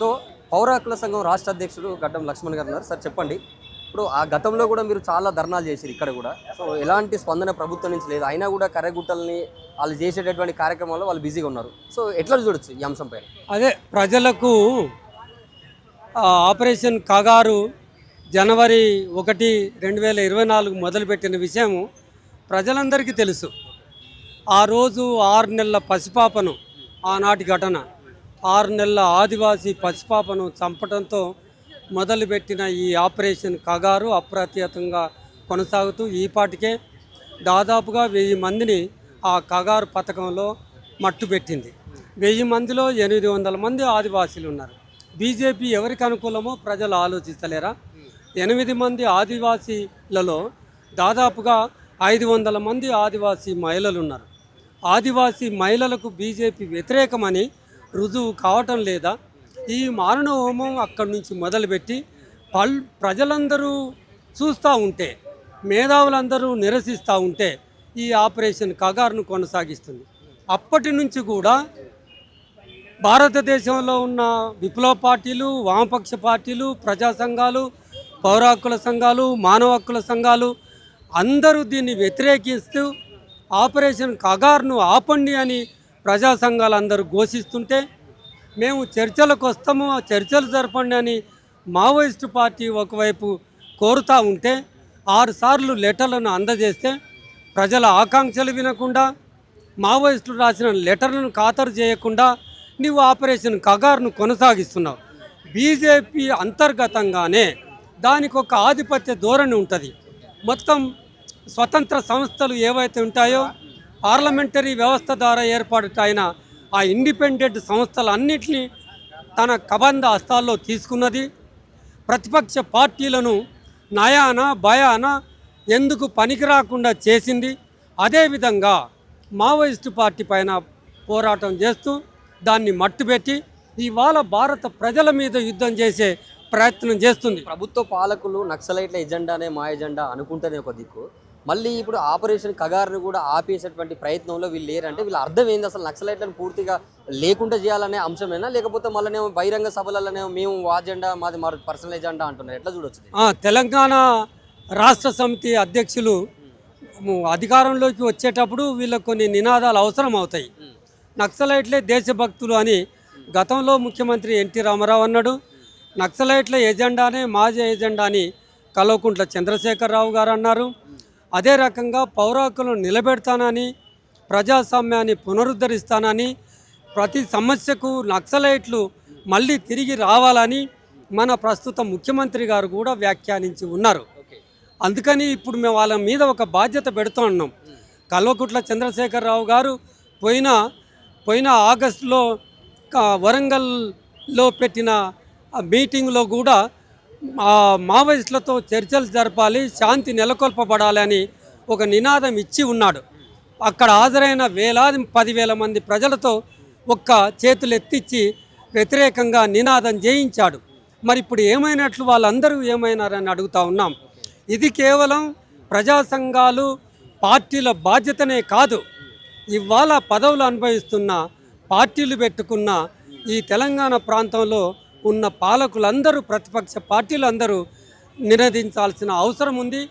So పౌర హక్కుల సంఘం రాష్ట్ర అధ్యక్షుడు గడ్డం లక్ష్మణ్ గారు ఉన్నారు. సార్ చెప్పండి, ఇప్పుడు ఆ గతంలో కూడా మీరు చాలా ధర్నాలు చేశారు ఇక్కడ కూడా. సో ఎలాంటి స్పందన ప్రభుత్వం నుంచి లేదు, అయినా కూడా కర్రెగుట్టల్ని వాళ్ళు చేసేటటువంటి కార్యక్రమాల్లో వాళ్ళు బిజీగా ఉన్నారు. సో ఎట్లా చూడొచ్చు ఈ అంశం పైన? అదే ప్రజలకు ఆపరేషన్ కగారు జనవరి 1, 2024 మొదలుపెట్టిన విషయం ప్రజలందరికీ తెలుసు. ఆ రోజు 6 నెలల పసిపాపను, ఆనాటి ఘటన 6 నెలల ఆదివాసీ పసిపాపను చంపడంతో మొదలుపెట్టిన ఈ ఆపరేషన్ కగారు అప్రతిహతంగా కొనసాగుతూ ఈపాటికే దాదాపుగా 1000 మందిని ఆ కగారు పథకంలో మట్టుపెట్టింది. 1000 మందిలో 800 మంది ఆదివాసీలు ఉన్నారు. బీజేపీ ఎవరికి అనుకూలమో ప్రజలు ఆలోచిస్తలేరా? 8 మంది ఆదివాసీలలో దాదాపుగా 500 మంది ఆదివాసీ మహిళలు ఉన్నారు. ఆదివాసీ మహిళలకు బీజేపీ వ్యతిరేకమని రుజువు కావటం లేదా? ఈ మారణ హోమం అక్కడి నుంచి మొదలుపెట్టి ప్రజలందరూ చూస్తూ ఉంటే, మేధావులందరూ నిరసిస్తూ ఉంటే ఈ ఆపరేషన్ కగారును కొనసాగిస్తుంది. అప్పటి నుంచి కూడా భారతదేశంలో ఉన్న విప్లవ పార్టీలు, వామపక్ష పార్టీలు, ప్రజా సంఘాలు, పౌర హక్కుల సంఘాలు, మానవ హక్కుల సంఘాలు అందరూ దీన్ని వ్యతిరేకిస్తూ ఆపరేషన్ కగారును ఆపండి అని ప్రజా సంఘాలు అందరూ ఘోషిస్తుంటే, మేము చర్చలకు వస్తాము, చర్చలు జరపండి అని మావోయిస్టు పార్టీ ఒకవైపు కోరుతూ ఉంటే 6 సార్లు లెటర్లను అందజేస్తే ప్రజల ఆకాంక్షలు వినకుండా, మావోయిస్టులు రాసిన లెటర్లను ఖాతరు చేయకుండా నీవు ఆపరేషన్ కగారును కొనసాగిస్తున్నావు. బీజేపీ అంతర్గతంగానే దానికి ఒక ఆధిపత్య ధోరణి ఉంటుంది. మొత్తం స్వతంత్ర సంస్థలు ఏవైతే ఉంటాయో, పార్లమెంటరీ వ్యవస్థ ద్వారా ఏర్పాటైన ఆ ఇండిపెండెంట్ సంస్థలన్నింటినీ తన కబంధ హస్తాల్లో తీసుకున్నది. ప్రతిపక్ష పార్టీలను నయాన భయాన ఎందుకు పనికిరాకుండా చేసింది. అదేవిధంగా మావోయిస్టు పార్టీ పైన పోరాటం చేస్తూ దాన్ని మట్టుపెట్టి ఇవాళ భారత ప్రజల మీద యుద్ధం చేసే ప్రయత్నం చేస్తుంది. ప్రభుత్వ పాలకులు నక్సలైట్ల ఎజెండానే మా ఎజెండా అనుకుంటేనే ఒక దిక్కు, మళ్ళీ ఇప్పుడు ఆపరేషన్ కగారును కూడా ఆపేసేటువంటి ప్రయత్నంలో వీళ్ళు లేరంటే వీళ్ళ అర్థం ఏంది? అసలు నక్సలైట్లను పూర్తిగా లేకుండా చేయాలనే అంశమేనా, లేకపోతే మళ్ళీనేమో బహిరంగ సభలలోనేమో మేము అజెండా మాది మా పర్సనల్ ఎజెండా అంటున్నారు? ఎట్లా చూడొచ్చు? తెలంగాణ రాష్ట్ర సమితి అధ్యక్షులు అధికారంలోకి వచ్చేటప్పుడు వీళ్ళకి కొన్ని నినాదాలు అవసరం అవుతాయి. నక్సలైట్లే దేశభక్తులు అని గతంలో ముఖ్యమంత్రి ఎన్టీ రామారావు అన్నాడు. నక్సలైట్ల ఎజెండానే మాజీ ఎజెండా అని కల్వకుంట్ల చంద్రశేఖరరావు గారు అన్నారు. అదే రకంగా పౌర హక్కులను నిలబెడతానని, ప్రజాస్వామ్యాన్ని పునరుద్ధరిస్తానని, ప్రతి సమస్యకు నక్సలైట్లు మళ్ళీ తిరిగి రావాలని మన ప్రస్తుత ముఖ్యమంత్రి గారు కూడా వ్యాఖ్యానించి ఉన్నారు. అందుకని ఇప్పుడు మేము వాళ్ళ మీద ఒక బాధ్యత పెడుతూ ఉన్నాం. కల్వకుంట్ల చంద్రశేఖరరావు గారు పోయిన ఆగస్టులో వరంగల్లో పెట్టిన మీటింగ్లో కూడా మావోయిస్టులతో చర్చలు జరపాలి, శాంతి నెలకొల్పబడాలి అని ఒక నినాదం ఇచ్చి ఉన్నాడు. అక్కడ హాజరైన 10,000 మంది ప్రజలతో ఒక్క చేతులు ఎత్తిచ్చి వ్యతిరేకంగా నినాదం చేయించాడు. మరి ఇప్పుడు ఏమైనట్లు, వాళ్ళందరూ ఏమైనారని అడుగుతూ ఉన్నాం. ఇది కేవలం ప్రజా సంఘాలు, పార్టీల బాధ్యతనే కాదు. ఇవాళ పదవులు అనుభవిస్తున్న, పార్టీలు పెట్టుకున్న ఈ తెలంగాణ ప్రాంతంలో ఉన్న పాలకులందరూ, ప్రతిపక్ష పార్టీలందరూ నినదించాల్సిన అవసరం ఉంది.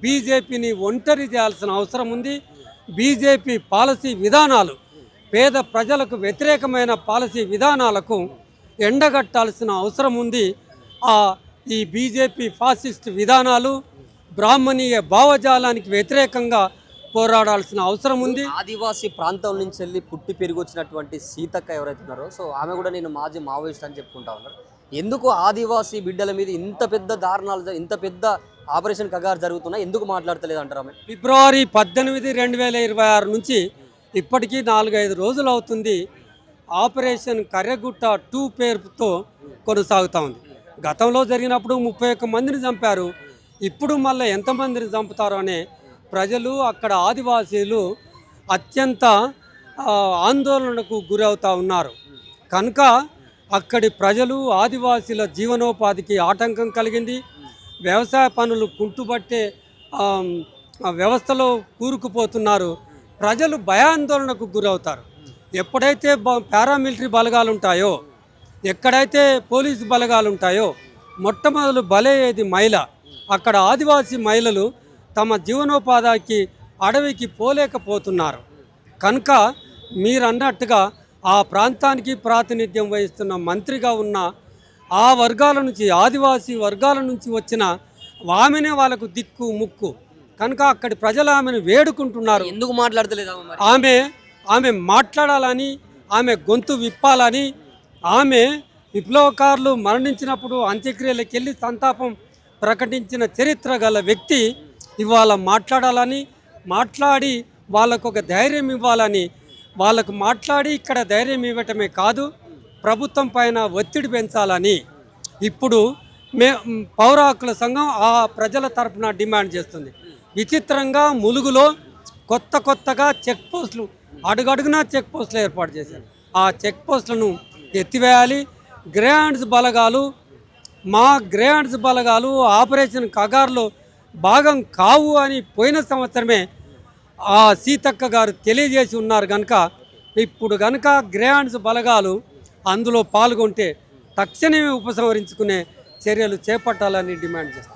బీజేపీని ఒంటరి చేయాల్సిన అవసరం ఉంది. బీజేపీ పాలసీ విధానాలు, పేద ప్రజలకు వ్యతిరేకమైన పాలసీ విధానాలకు ఎండగట్టాల్సిన అవసరం ఉంది. ఈ బీజేపీ ఫాసిస్ట్ విధానాలు, బ్రాహ్మణీయ భావజాలానికి వ్యతిరేకంగా పోరాడాల్సిన అవసరం ఉంది. ఆదివాసీ ప్రాంతం నుంచి వెళ్ళి పుట్టి పెరిగి వచ్చినటువంటి సీతక్క ఎవరైతే ఉన్నారో, సో ఆమె కూడా నేను మాజీ మావోయిస్ట్ అని చెప్పుకుంటా ఉన్నారు. ఎందుకు ఆదివాసీ బిడ్డల మీద ఇంత పెద్ద దారుణాలు, ఇంత పెద్ద ఆపరేషన్ కగారు జరుగుతున్నా ఎందుకు మాట్లాడతలేదు అంటారు ఆమె? ఫిబ్రవరి 18, 2026 నుంచి ఇప్పటికీ 4-5 రోజులు అవుతుంది. ఆపరేషన్ కర్రెగుట్ట 2 పేరుతో కొనసాగుతూ ఉంది. గతంలో జరిగినప్పుడు 31 మందిని చంపారు. ఇప్పుడు మళ్ళీ ఎంతమందిని చంపుతారో అనే ప్రజలు, అక్కడ ఆదివాసీలు అత్యంత ఆందోళనకు గురవుతూ ఉన్నారు. కనుక అక్కడి ప్రజలు, ఆదివాసీల జీవనోపాధికి ఆటంకం కలిగింది. వ్యవసాయ పనులు కుంటుబట్టే వ్యవస్థలో కూరుకుపోతున్నారు. ప్రజలు భయాందోళనకు గురవుతారు. ఎప్పుడైతే పారామిలిటరీ బలగాలు ఉంటాయో ఎక్కడైతే పోలీసు బలగాలు ఉంటాయో మొట్టమొదలు బలయ్యేది మహిళ. అక్కడ ఆదివాసీ మహిళలు తమ జీవనోపాధికి అడవికి పోలేకపోతున్నారు. కనుక మీరు అన్నట్టుగా ఆ ప్రాంతానికి ప్రాతినిధ్యం వహిస్తున్న మంత్రిగా ఉన్న ఆ వర్గాల నుంచి, ఆదివాసీ వర్గాల నుంచి వచ్చిన ఆమెనే వాళ్ళకు దిక్కు ముక్కు. కనుక అక్కడి ప్రజలు ఆమెను వేడుకుంటున్నారు. ఎందుకు మాట్లాడతలేదు మరి? ఆమె మాట్లాడాలని, ఆమె గొంతు విప్పాలని, ఆమె విప్లవకారులు మరణించినప్పుడు అంత్యక్రియలకు వెళ్ళి సంతాపం ప్రకటించిన చరిత్ర గల వ్యక్తి ఇవాళ మాట్లాడాలని, మాట్లాడి వాళ్ళకు ఒక ధైర్యం ఇవ్వాలని, వాళ్ళకు మాట్లాడి ఇక్కడ ధైర్యం ఇవ్వటమే కాదు ప్రభుత్వం పైన ఒత్తిడి పెంచాలని ఇప్పుడు పౌర హక్కుల సంఘం ఆ ప్రజల తరపున డిమాండ్ చేస్తుంది. విచిత్రంగా ములుగులో కొత్తగా చెక్ పోస్టులు అడుగడుగునా చెక్ పోస్టులు ఏర్పాటు చేశారు. ఆ చెక్ పోస్టులను ఎత్తివేయాలి. మా గ్రేహాండ్స్ బలగాలు ఆపరేషన్ కగార్లో భాగం కావు అని పోయిన సంవత్సరమే ఆ సీతక్క గారు తెలియజేసి ఉన్నారు. కనుక ఇప్పుడు కనుక గ్రేహాండ్స్ బలగాలు అందులో పాల్గొంటే తక్షణమే ఉపసంహరించుకునే చర్యలు చేపట్టాలని డిమాండ్ చేస్తారు.